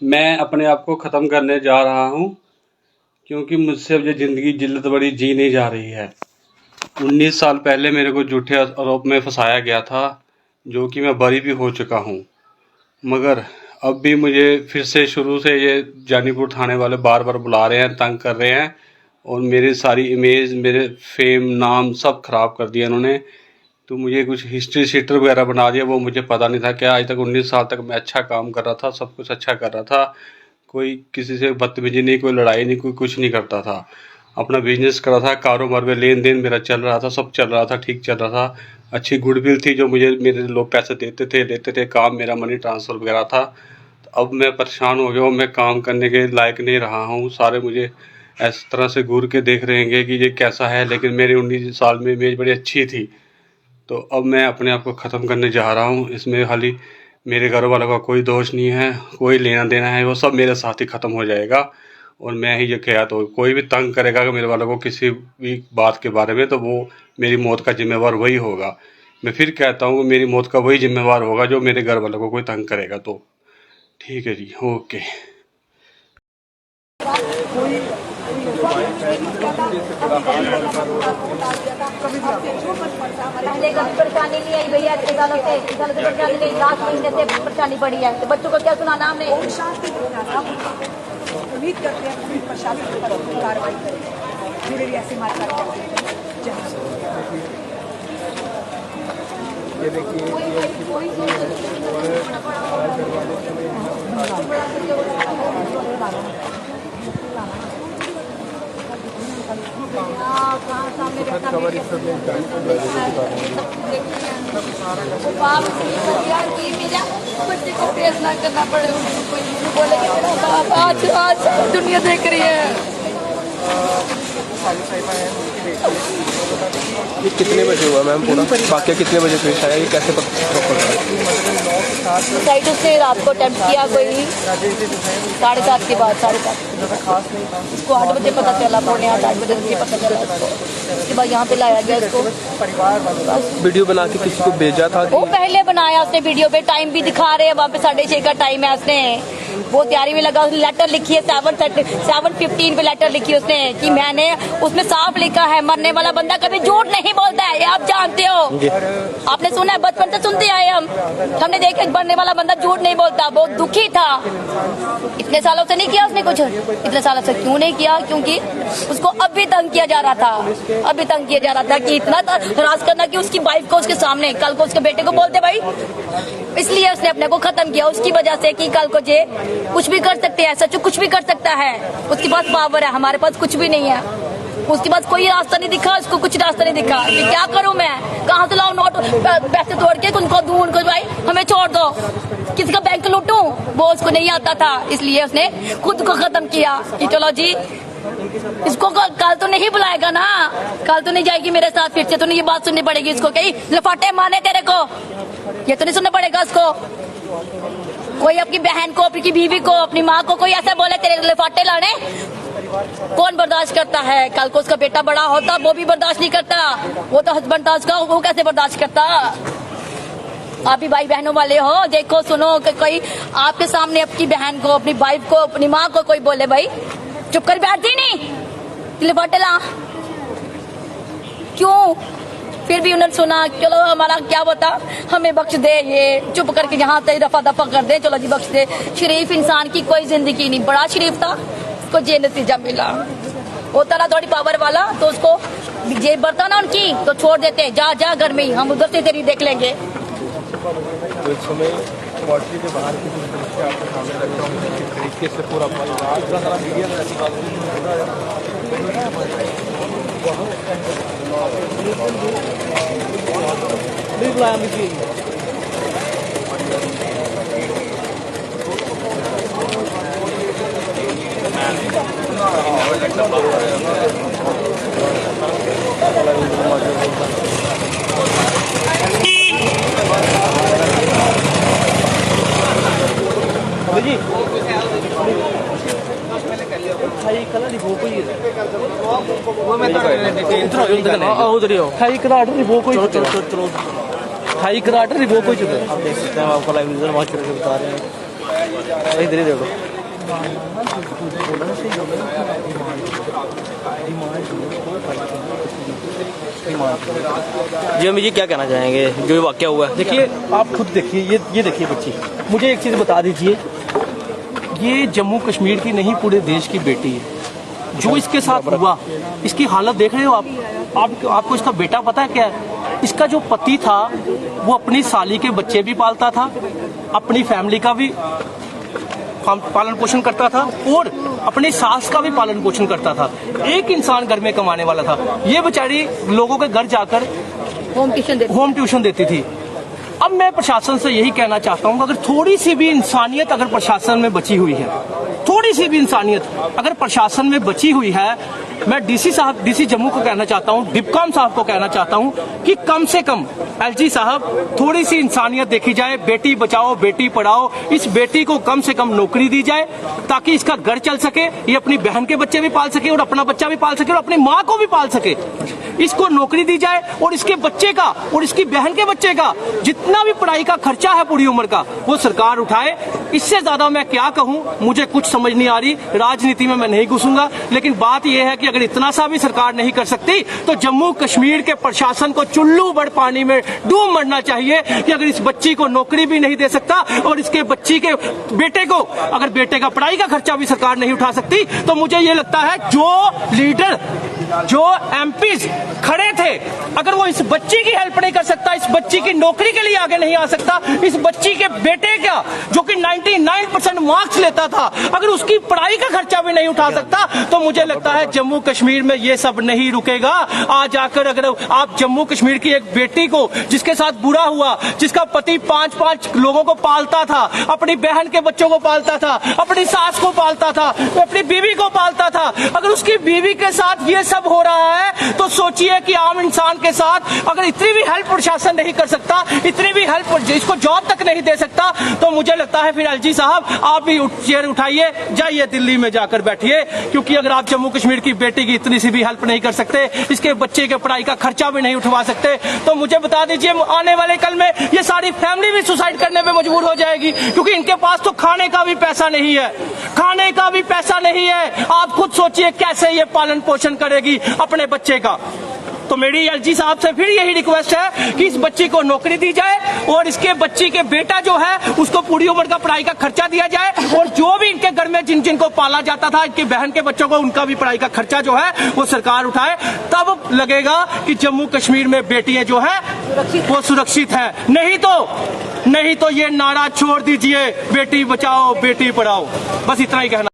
मैं अपने आप को ख़त्म करने जा रहा हूँ क्योंकि मुझसे अब ये ज़िंदगी जिल्लत बड़ी जी नहीं जा रही है। 19 साल पहले मेरे को झूठे आरोप में फंसाया गया था, जो कि मैं बरी भी हो चुका हूँ, मगर अब भी मुझे फिर से शुरू से ये जानीपुर थाने वाले बार बार बुला रहे हैं, तंग कर रहे हैं और मेरी सारी इमेज, मेरे फेम, नाम सब ख़राब कर दिया इन्होंने। तो मुझे कुछ हिस्ट्री शीटर वगैरह बना दिया, वो मुझे पता नहीं था क्या। आज तक 19 साल तक मैं अच्छा काम कर रहा था, सब कुछ अच्छा कर रहा था, कोई किसी से बदतमीजी नहीं, कोई लड़ाई नहीं, कोई कुछ नहीं करता था, अपना बिजनेस कर रहा था, कारोबार में लेन देन मेरा चल रहा था, सब चल रहा था, ठीक चल रहा था, अच्छी गुडविल थी, जो मुझे मेरे लोग पैसे देते थे, लेते थे, काम मेरा मनी ट्रांसफ़र वगैरह था। तो अब मैं परेशान हो गया हूँ, मैं काम करने के लायक नहीं रहा हूँ। सारे मुझे इस तरह से घूर के देख रहे हैं कि ये कैसा है, लेकिन मेरी 19 साल में इमेज बड़ी अच्छी थी। तो अब मैं अपने आप को ख़त्म करने जा रहा हूँ। इसमें खाली मेरे घर वालों का कोई दोष नहीं है, कोई लेना देना है, वो सब मेरे साथ ही ख़त्म हो जाएगा और मैं ही ये कहा। तो कोई भी तंग करेगा मेरे वालों को किसी भी बात के बारे में, तो वो मेरी मौत का जिम्मेवार वही होगा। मैं फिर कहता हूँ, मेरी मौत का वही जिम्मेवार होगा जो मेरे घर वालों को कोई तंग करेगा। तो ठीक है जी, ओके। पहले कभी परेशानी नहीं आई भैया, इतने सालों से परेशानी नहीं, 7 महीने से परेशानी पड़ी है। तो बच्चों को क्या सुनाना हमने? उम्मीद करते हैं पुलिस प्रशासन पर कार्रवाई करेगी, जुड़े ऐसे मार्ग ये देखिए कवर इस सब में बच्चे को फेस ना करना पड़े, बोले आज दुनिया देख रही है। ये कितने बजे हुआ मैम पूरा वाकया, कितने बजे पेश आया, ये कैसे पता? साइड उसने रात को अटेम्प्ट किया, कोई 7:30 के बाद, 7:30 इसको 8 बजे पता चला, 7:45 बजे मुझे पता चला इसको। उसके बाद यहाँ पे लाया गया इसको। वीडियो बना के किसी को भेजा था? वो पहले बनाया उसने वीडियो पे, टाइम भी दिखा रहे हैं वहाँ पे 6:30 का टाइम है। उसने वो तैयारी में लगा, उसने लेटर लिखी है 7:15 पे लेटर लिखी उसने कि मैंने, उसमें साफ लिखा है मरने वाला बंदा कभी झूठ नहीं बोलता है, ये आप जानते हो, आपने सुना है, बचपन से सुनते आए हमने देखा मरने वाला बंदा झूठ नहीं बोलता। बहुत दुखी था, इतने सालों से नहीं किया उसने कुछ, इतने सालों से क्यों नहीं किया? क्योंकि उसको अब भी तंग किया जा रहा था, अब भी तंग किया जा रहा था कि इतना हरास करना कि उसकी वाइफ को उसके सामने, कल को उसके बेटे को बोलते भाई, इसलिए उसने अपने को खत्म किया उसकी वजह से कि कल को जे कुछ भी कर सकते हैं, सच कुछ भी कर सकता है, उसके पास पावर है, हमारे पास कुछ भी नहीं है। उसके पास कोई रास्ता नहीं दिखा, उसको कुछ रास्ता नहीं दिखा कि क्या करूं मैं, कहाँ से लाऊं नोट, पैसे तोड़ के उनको दूं, उनको भाई हमें छोड़ दो, किसी का बैंक लूटूं, वो उसको नहीं आता था। इसलिए उसने खुद को खत्म किया कि चलो जी, इसको कल तो नहीं बुलाएगा ना, कल तो नहीं जाएगी मेरे साथ, फिर से तो नहीं ये बात सुननी पड़ेगी इसको, कहीं लफाटे माने तेरे को, ये तो नहीं सुनना पड़ेगा इसको। कोई अपनी बहन को, अपनी बीवी को, अपनी माँ को कोई ऐसा बोले तेरे लफाटे लाने, कौन बर्दाश्त करता है? कल को उसका बेटा बड़ा होता, वो भी बर्दाश्त नहीं करता, वो तो हस्बैंड था उसका, वो कैसे बर्दाश्त करता? आप भी भाई बहनों वाले हो, देखो सुनो कि कोई आपके सामने अपनी बहन को, अपनी वाइफ को, अपनी माँ को कोई बोले भाई चुप कर बैठती नहीं, लफाटे ला, क्यों? फिर भी उन्होंने सुना, चलो हमारा क्या बता, हमें बख्श दे, ये चुप करके यहाँ से रफा दफा कर दे, चलो जी बख्श दे। शरीफ इंसान की कोई जिंदगी नहीं, बड़ा शरीफ था, उसको ये नतीजा मिला। वो तरह थोड़ी पावर वाला, तो उसको जे बरता ना उनकी तो छोड़ देते, जा जा घर में ही, हम उधर से तेरी देख लेंगे। के बाहर की आपके सामने रखता हूँ, किस तरीके से पूरा परिवार मीडिया में ऐसी बात जी खाई कलर रिवोक हुई है वो मैं तो खाई कराट रिवोक हुई चलो खाई कराट रिवोक हो चुका है। आप देख सकते हैं, आपको लाइव यूजर वॉच करके बता रहे हैं। इधर ही देखो। जी अम्मी जी क्या कहना चाहेंगे जो वाकया हुआ है? देखिए आप खुद देखिए, ये देखिए बच्ची, मुझे एक चीज़ बता दीजिए, ये जम्मू कश्मीर की नहीं पूरे देश की बेटी है। जो इसके साथ हुआ, इसकी हालत देख रहे हो आप आपको इसका बेटा पता है क्या है? इसका जो पति था वो अपनी साली के बच्चे भी पालता था, अपनी फैमिली का भी पालन पोषण करता था और अपनी सास का भी पालन पोषण करता था। एक इंसान घर में कमाने वाला था, ये बेचारी लोगों के घर जाकर होम ट्यूशन देती थी। अब मैं प्रशासन से यही कहना चाहता हूँ, अगर थोड़ी सी भी इंसानियत अगर प्रशासन में बची हुई है, थोड़ी सी भी इंसानियत अगर प्रशासन में बची हुई है, मैं डीसी जम्मू को कहना चाहता हूँ, डिप्कॉम साहब को कहना चाहता हूँ कि कम से कम एलजी साहब थोड़ी सी इंसानियत देखी जाए। बेटी बचाओ बेटी पढ़ाओ, इस बेटी को कम से कम नौकरी दी जाए ताकि इसका घर चल सके, ये अपनी बहन के बच्चे भी पाल सके और अपना बच्चा भी पाल सके और अपनी माँ को भी पाल सके। इसको नौकरी दी जाए और इसके बच्चे का और इसकी बहन के बच्चे का जितना भी पढ़ाई का खर्चा है पूरी उम्र का, वो सरकार उठाए। इससे ज्यादा मैं क्या कहूँ, मुझे कुछ समझ नहीं आ रही। राजनीति में मैं नहीं घुसूंगा, लेकिन बात यह है कि अगर इतना सा भी सरकार नहीं कर सकती तो जम्मू कश्मीर के प्रशासन को चुल्लू भर पानी में डूब मरना चाहिए कि अगर इस बच्ची को नौकरी भी नहीं दे सकता और इसके बच्ची के बेटे को अगर बेटे का पढ़ाई का खर्चा भी सरकार नहीं उठा सकती, तो मुझे ये लगता है जो लीडर जो एमपीज खड़े थे, अगर वो इस बच्ची की हेल्प नहीं कर सकता, इस बच्ची की नौकरी के लिए आगे नहीं आ सकता, इस बच्ची के बेटे का जो कि 99% मार्क्स लेता था, अगर उसकी पढ़ाई का खर्चा भी नहीं उठा सकता, तो मुझे लगता है जम्मू कश्मीर में ये सब नहीं रुकेगा। आज आकर अगर आप जम्मू कश्मीर की एक बेटी को जिसके साथ बुरा हुआ, जिसका पति 5-5 लोगों को पालता था, अपनी बहन के बच्चों को पालता था, अपनी सास को पालता था, अपनी बीवी को पालता था, अगर उसकी बीवी के साथ ये सब हो रहा है तो सोचिए कि आम इंसान के साथ अगर इतनी भी हेल्प प्रशासन नहीं कर सकता, इतनी भी हेल्प इसको जॉब तक नहीं दे सकता, तो मुझे लगता है फिर एलजी साहब आप भी चेयर उठाइए, जाइए दिल्ली में जाकर बैठिए। क्योंकि अगर आप जम्मू कश्मीर की बेटी की इतनी सी भी हेल्प नहीं कर सकते, इसके बच्चे के पढ़ाई का खर्चा भी नहीं उठवा सकते, तो मुझे बता दीजिए आने वाले कल में ये सारी फैमिली भी सुसाइड करने पे मजबूर हो जाएगी, क्योंकि इनके पास तो खाने का भी पैसा नहीं है, खाने का भी पैसा नहीं है। आप खुद सोचिए कैसे ये पालन पोषण करेगी अपने बच्चे का। तो मेरी एलजी साहब से फिर यही रिक्वेस्ट है कि इस बच्ची को नौकरी दी जाए और इसके बच्ची के बेटा जो है उसको पूरी उम्र का पढ़ाई का खर्चा दिया जाए, और जो भी इनके घर में जिन को पाला जाता था, इनकी बहन के बच्चों को, उनका भी पढ़ाई का खर्चा जो है वो सरकार उठाए। तब लगेगा कि जम्मू कश्मीर में बेटियां जो है वो सुरक्षित है। नहीं तो ये नारा छोड़ दीजिए, बेटी बचाओ बेटी पढ़ाओ। बस इतना ही कहना।